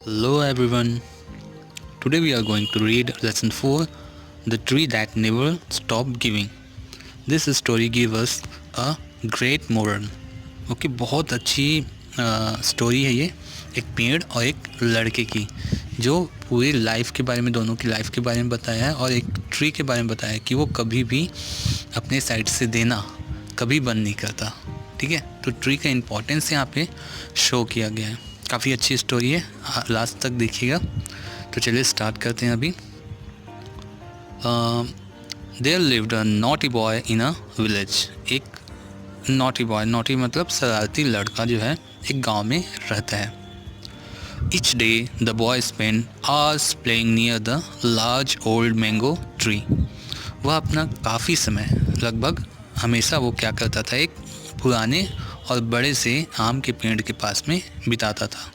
Hello everyone. Today we are going to read lesson 4, The Tree That Never Stopped Giving. This story gives us a great moral. Okay बहुत अच्छी story है ये, एक पेड़ और एक लड़के की, जो पूरी लाइफ के बारे में, दोनों की लाइफ के बारे में बताया है, और एक ट्री के बारे में बताया है कि वो कभी भी अपने साइड से देना कभी बंद नहीं करता. ठीक है, तो ट्री का इम्पोर्टेंस यहाँ पे शो किया गया है. काफ़ी अच्छी स्टोरी है, लास्ट तक देखिएगा. तो चलिए स्टार्ट करते हैं अभी. There lived a naughty boy in a village. एक नॉटी बॉय, नॉटी मतलब शरारती लड़का जो है, एक गांव में रहता है. Each day the boy spend hours playing near the large old mango tree. वह अपना काफ़ी समय, लगभग हमेशा वो क्या करता था, एक पुराने और बड़े से आम के पेड़ के पास में बिताता था.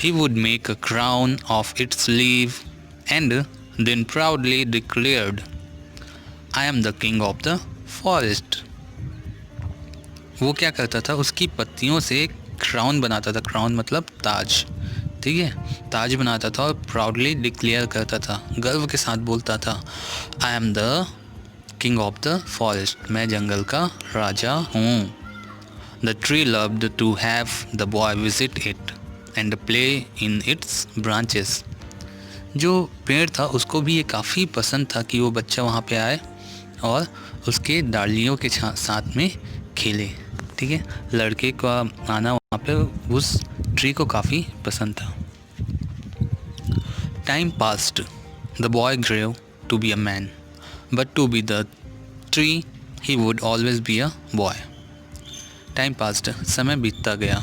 He would make a crown of its leaf and then proudly declared, I am the king of the forest. वो क्या करता था, उसकी पत्तियों से क्राउन बनाता था. क्राउन मतलब ताज. ठीक है, ताज बनाता था और प्राउडली डिक्लेयर करता था, गर्व के साथ बोलता था, I am the king of the forest. मैं जंगल का राजा हूँ. The tree loved to have the boy visit it and play in its branches. जो पेड़ था उसको भी ये काफ़ी पसंद था कि वो बच्चा वहाँ पे आए और उसके डालियों के साथ में खेले. ठीक है, लड़के का आना वहाँ पे उस ट्री को काफ़ी पसंद था. Time passed. The boy grew to be a man, but to be the tree he would always be a boy. Time past, समय बीतता गया,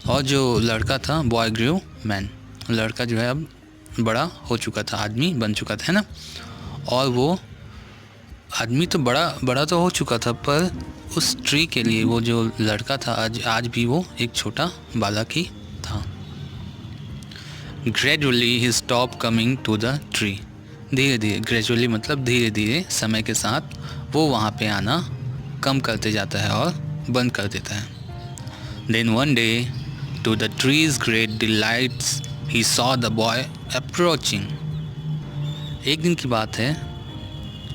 और जो लड़का था, बॉय ग्रू मैन, लड़का जो है अब बड़ा हो चुका था, आदमी बन चुका था, है ना. और वो आदमी तो बड़ा तो हो चुका था, पर उस ट्री के लिए वो जो लड़का था आज भी वो एक छोटा बालक ही था. Gradually he stop coming to the tree. धीरे धीरे, ग्रेजुअली मतलब धीरे धीरे, समय के साथ वो वहाँ पे आना कम करते जाता है और बंद कर देता है. Then one day, to the tree's great delights, he saw the boy approaching. एक दिन की बात है,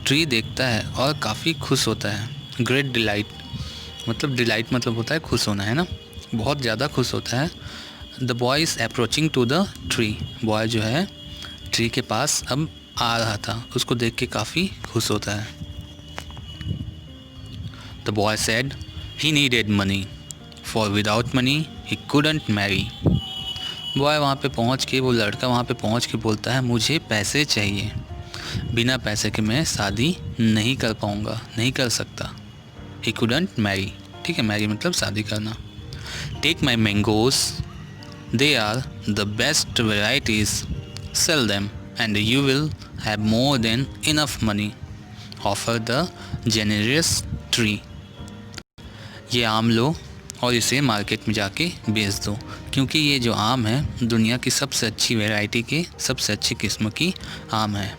ट्री देखता है और काफ़ी खुश होता है. ग्रेट डिलाइट मतलब, डिलाइट मतलब होता है खुश होना, है ना. बहुत ज़्यादा खुश होता है. The boy is approaching to the tree. Boy जो है ट्री के पास अब आ रहा था, उसको देख के काफ़ी खुश होता है. The boy said he needed money, for without money he couldn't marry. Boy वहाँ पे पहुँच के, वो लड़का वहाँ पे पहुँच के बोलता है, मुझे पैसे चाहिए, बिना पैसे के मैं शादी नहीं कर पाऊँगा, नहीं कर सकता. he couldn't marry. ठीक है, marry मतलब शादी करना. take my mangoes, they are the best varieties, sell them and you will have more than enough money, offer the generous tree. ये आम लो और इसे मार्केट में जाके बेच दो, क्योंकि ये जो आम है दुनिया की सबसे अच्छी वैरायटी के, सबसे अच्छी किस्म की आम है,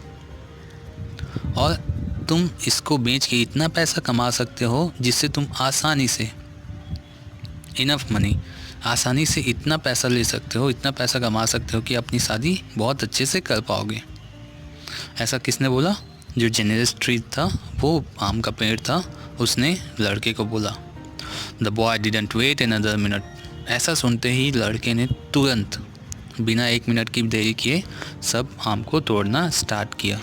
और तुम इसको बेच के इतना पैसा कमा सकते हो जिससे तुम आसानी से, इनफ मनी, आसानी से इतना पैसा ले सकते हो, इतना पैसा कमा सकते हो कि अपनी शादी बहुत अच्छे से कर पाओगे. ऐसा किसने बोला? जो जेनेरस ट्री था, वो आम का पेड़ था, उसने लड़के को बोला. The boy didn't wait another minute. ऐसा सुनते ही लड़के ने तुरंत, बिना एक मिनट की देरी किए, सब आम को तोड़ना स्टार्ट किया.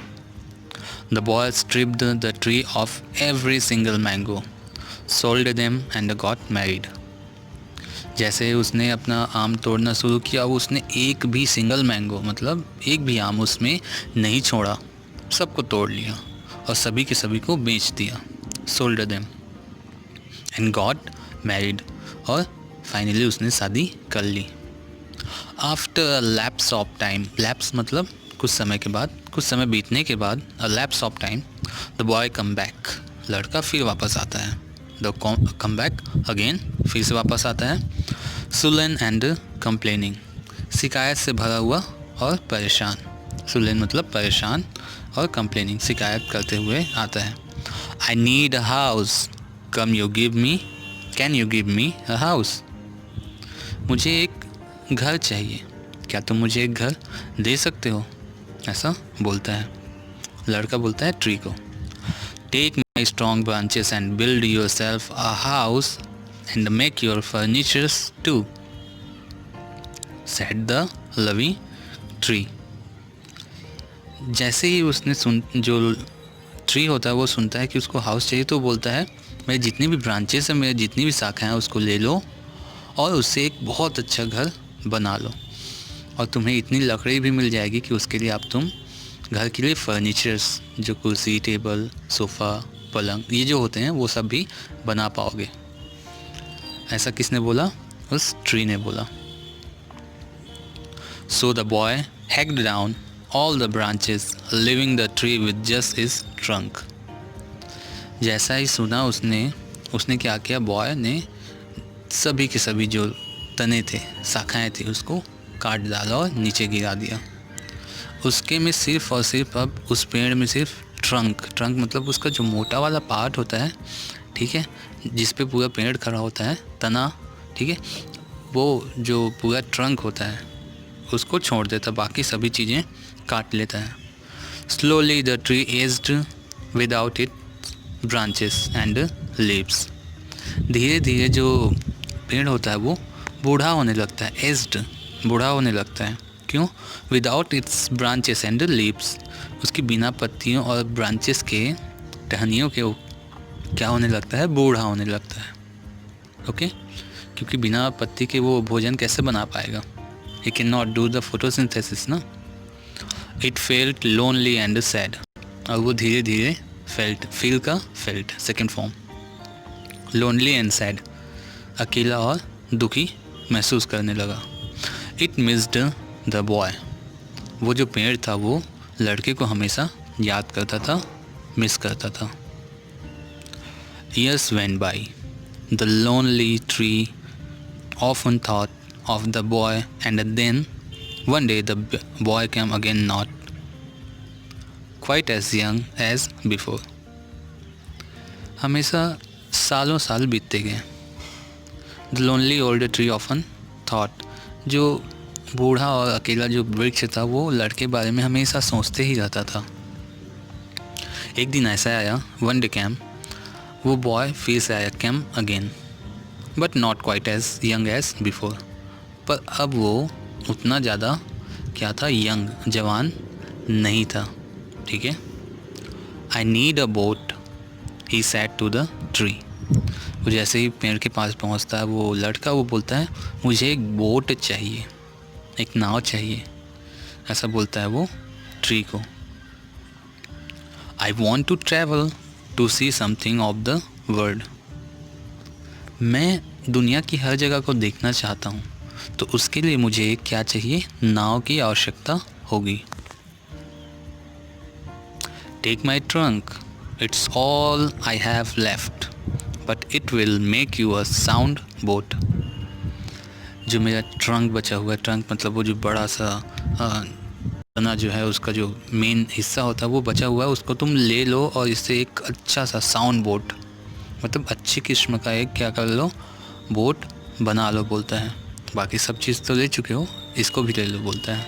The boy stripped the tree off every single mango, sold them and got married. जैसे उसने अपना आम तोड़ना शुरू किया, उसने एक भी सिंगल मैंगो मतलब एक भी आम उसमें नहीं छोड़ा, सबको तोड़ लिया और सभी के सभी को बेच दिया. Sold them and got married, और फाइनली उसने शादी कर ली. After lapse of time, lapse मतलब कुछ समय के बाद, कुछ समय बीतने के बाद, a lapse of time, the boy come back. लड़का फिर वापस आता है. द कम बैक अगेन, फिर से वापस आता है. सुलन एंड कंप्लेनिंग, शिकायत से भरा हुआ और परेशान. सुलन मतलब परेशान, और कंप्लेनिंग शिकायत करते हुए आता है. I need a house, come you give me, can you give me a house. मुझे एक घर चाहिए, क्या तुम मुझे एक घर दे सकते हो? ऐसा बोलता है। लड़का बोलता है ट्री को, take my strong branches and build yourself a house and make your furnitures too, said the loving tree. जैसे ही उसने जो ट्री होता है वो सुनता है कि उसको हाउस चाहिए, तो बोलता है मेरे जितनी भी ब्रांचेस हैं, मेरे जितनी भी शाखाएं हैं, उसको ले लो और उससे एक बहुत अच्छा घर बना लो, और तुम्हें इतनी लकड़ी भी मिल जाएगी कि उसके लिए तुम घर के लिए फर्नीचर्स, जो कुर्सी, टेबल, सोफ़ा, पलंग, ये जो होते हैं वो सब भी बना पाओगे। ऐसा किसने बोला? उस ट्री ने बोला। So the boy hacked down all the branches, leaving the tree with just his trunk. जैसा ही सुना उसने क्या किया? बॉय ने सभी के सभी जो तने थे, शाखाएं थी, उसको काट डाला और नीचे गिरा दिया। उसके में सिर्फ और सिर्फ अब उस पेड़ में सिर्फ ट्रंक मतलब उसका जो मोटा वाला पार्ट होता है, ठीक है, जिस पे पूरा पेड़ खड़ा होता है, तना, ठीक है, वो जो पूरा ट्रंक होता है उसको छोड़ देता, बाकी सभी चीज़ें काट लेता है। Slowly the tree aged without it branches and leaves. धीरे धीरे जो पेड़ होता है वो बूढ़ा होने लगता है, एज्ड, बूढ़ा होने लगता है। क्यों? Without its branches and leaves, उसकी बिना पत्तियों और ब्रांचेस के, टहनियों के क्या होने लगता है? बूढ़ा होने लगता है। ओके, क्योंकि बिना पत्ती के वो भोजन कैसे बना पाएगा? He can not do the photosynthesis ना। It felt lonely and sad, और वो धीरे धीरे felt second form, lonely and sad, अकेला और दुखी महसूस करने लगा। इट मिस्ड द बॉय, वो जो पेड़ था वो लड़के को हमेशा याद करता था, मिस करता था। Years went by. The lonely tree often thought of the boy, and then one day the boy came again, not quite as young as before. हमेशा सालों साल बीतते गए। The lonely old tree often thought, जो बूढ़ा और अकेला जो वृक्ष था वो लड़के बारे में हमेशा सोचते ही रहता था। एक दिन ऐसा आया, वन डे कैम, वो बॉय फिर से आया, came again, but not quite as young as before, पर अब वो उतना ज़्यादा क्या था, यंग, जवान नहीं था, ठीक है। I need a boat, he said to the tree. वो जैसे ही पेड़ के पास पहुंचता है वो लड़का, वो बोलता है मुझे एक बोट चाहिए, एक नाव चाहिए, ऐसा बोलता है वो ट्री को। I want to travel to see something of the world, मैं दुनिया की हर जगह को देखना चाहता हूँ, तो उसके लिए मुझे क्या चाहिए? नाव की आवश्यकता होगी। Take my trunk, it's all I have left, but it will make you a sound boat. जो मेरा ट्रंक बचा हुआ है, ट्रंक मतलब वो जो बड़ा सा तना जो है, उसका जो मेन हिस्सा होता है वो बचा हुआ है, उसको तुम ले लो और इससे एक अच्छा सा साउंड बोट, मतलब अच्छी किस्म का एक क्या कर लो, बोट बना लो, बोलता है। बाकी सब चीज़ तो ले चुके हो, इसको भी ले लो, बोलता है।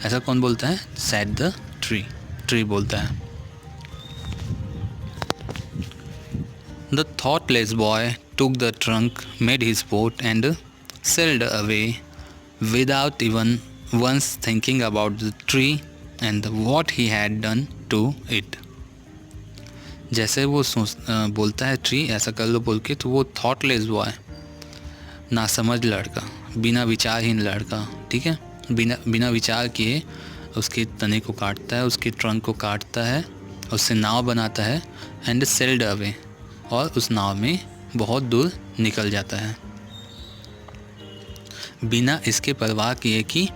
ऐसा कौन बोलता है? सैड द ट्री, ट्री बोलता है। The thoughtless boy took the trunk, made his boat and sailed away without even once thinking about the tree and what he had done to it. जैसे वो बोलता है ट्री ऐसा कर लो बोल के, तो वो थॉटलेस बॉय, ना समझ लड़का, बिना विचारहीन लड़का, ठीक है, बिना विचार किए उसके तने को काटता है, उसके ट्रंक को काटता है, उससे नाव बनाता है, एंड सेल्ड अवे, और उस नाव में बहुत दूर निकल जाता है, बिना इसके परवाह किए कि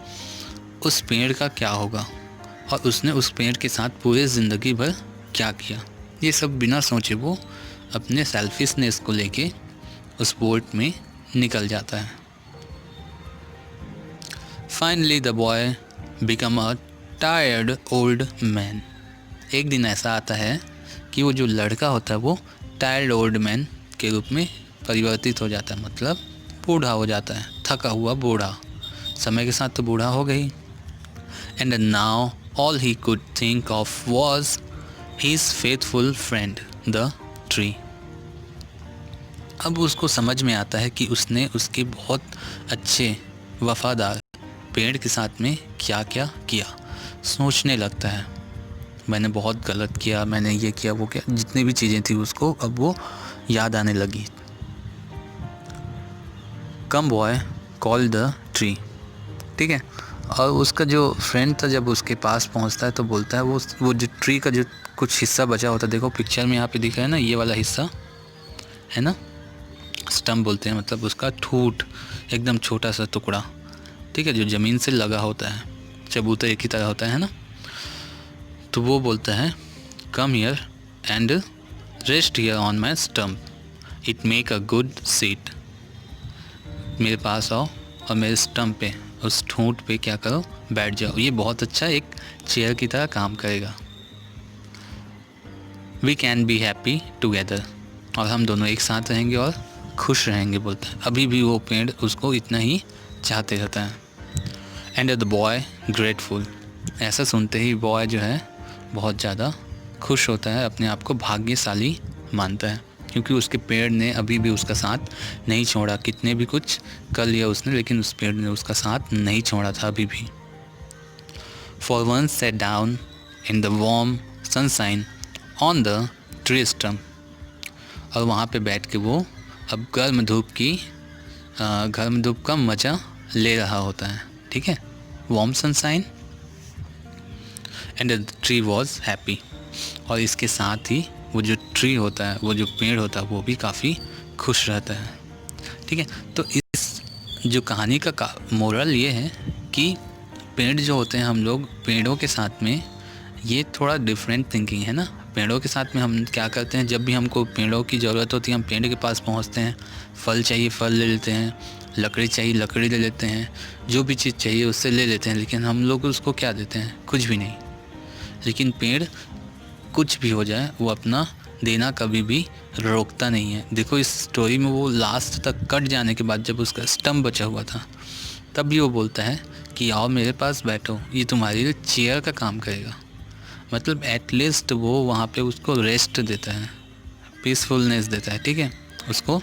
उस पेड़ का क्या होगा और उसने उस पेड़ के साथ पूरे ज़िंदगी भर क्या किया। ये सब बिना सोचे वो अपने सेल्फिशनेस को लेके उस बोट में निकल जाता है। Finally the boy become a tired old man. एक दिन ऐसा आता है कि वो जो लड़का होता है वो टायर्ड ओल्ड मैन के रूप में परिवर्तित हो जाता है, मतलब बूढ़ा हो जाता है, थका हुआ बूढ़ा, समय के साथ तो बूढ़ा हो गई। And now all he could think of was his faithful friend the tree. अब उसको समझ में आता है कि उसने उसके बहुत अच्छे वफादार पेड़ के साथ में क्या क्या किया। सोचने लगता है मैंने बहुत गलत किया, मैंने ये किया वो किया, जितनी भी चीज़ें थी उसको अब वो याद आने लगी। कम बॉय कॉल द ट्री, ठीक है। और उसका जो फ्रेंड था जब उसके पास पहुंचता है तो बोलता है वो जो ट्री का जो कुछ हिस्सा बचा होता है, देखो पिक्चर में यहाँ पे दिख रहा है ना, ये वाला हिस्सा है ना, स्टम्प बोलते हैं, मतलब उसका ठूट एकदम छोटा सा टुकड़ा, ठीक है, जो ज़मीन से लगा होता है, चबूतरे की तरह होता है ना। तो वो बोलता है come here and rest here on my stump, it make a good seat. मेरे पास आओ और मेरे स्टम्प पे, उस ठूंठ पे क्या करो, बैठ जाओ, ये बहुत अच्छा एक चेयर की तरह काम करेगा। We can be happy together, और हम दोनों एक साथ रहेंगे और खुश रहेंगे, बोलता है। अभी भी वो पेड़ उसको इतना ही चाहते रहता है। एंड द बॉय ग्रेटफुल, ऐसा सुनते ही बॉय जो है बहुत ज़्यादा खुश होता है, अपने आप को भाग्यशाली मानता है, क्योंकि उसके पेड़ ने अभी भी उसका साथ नहीं छोड़ा। कितने भी कुछ कर लिया उसने, लेकिन उस पेड़ ने उसका साथ नहीं छोड़ा था अभी भी। For one set down in the warm sunshine on the tree stump, और वहाँ पे बैठ के वो अब गर्म धूप का मज़ा ले रहा होता है, ठीक है, warm sunshine. And the tree was happy, और इसके साथ ही वो जो ट्री होता है, वो जो पेड़ होता है, वो भी काफ़ी खुश रहता है, ठीक है। तो इस जो कहानी का मोरल ये है कि पेड़ जो होते हैं, हम लोग पेड़ों के साथ में, ये थोड़ा डिफरेंट थिंकिंग है ना। पेड़ों के साथ में हम क्या करते हैं, जब भी हमको पेड़ों की ज़रूरत होती है हम पेड़ के पास पहुंचते हैं, फल चाहिए फल ले लेते हैं, लकड़ी चाहिए लकड़ी ले लेते हैं, जो भी चीज़ चाहिए उससे ले लेते हैं, लेकिन हम लोग उसको क्या देते हैं, कुछ भी नहीं। लेकिन पेड़ कुछ भी हो जाए वो अपना देना कभी भी रोकता नहीं है। देखो इस स्टोरी में वो लास्ट तक कट जाने के बाद जब उसका स्टम्प बचा हुआ था, तब भी वो बोलता है कि आओ मेरे पास बैठो, ये तुम्हारे लिए चेयर का काम करेगा। मतलब एटलीस्ट वो वहाँ पे उसको रेस्ट देता है, पीसफुलनेस देता है, ठीक है, उसको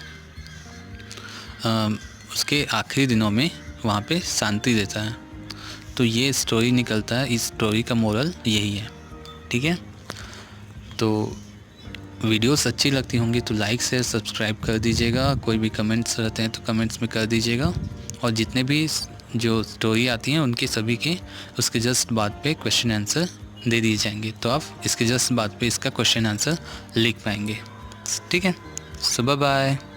उसके आखिरी दिनों में वहाँ पे शांति देता है। तो ये स्टोरी निकलता है, इस स्टोरी का मोरल यही है, ठीक है। तो वीडियोस अच्छी लगती होंगी तो लाइक शेयर सब्सक्राइब कर दीजिएगा। कोई भी कमेंट्स रहते हैं तो कमेंट्स में कर दीजिएगा, और जितने भी जो स्टोरी आती हैं उनके सभी के उसके जस्ट बाद पे क्वेश्चन आंसर दे दिए जाएंगे, तो आप इसके जस्ट बाद पे इसका क्वेश्चन आंसर लिख पाएंगे, ठीक है। सो बाय बाय।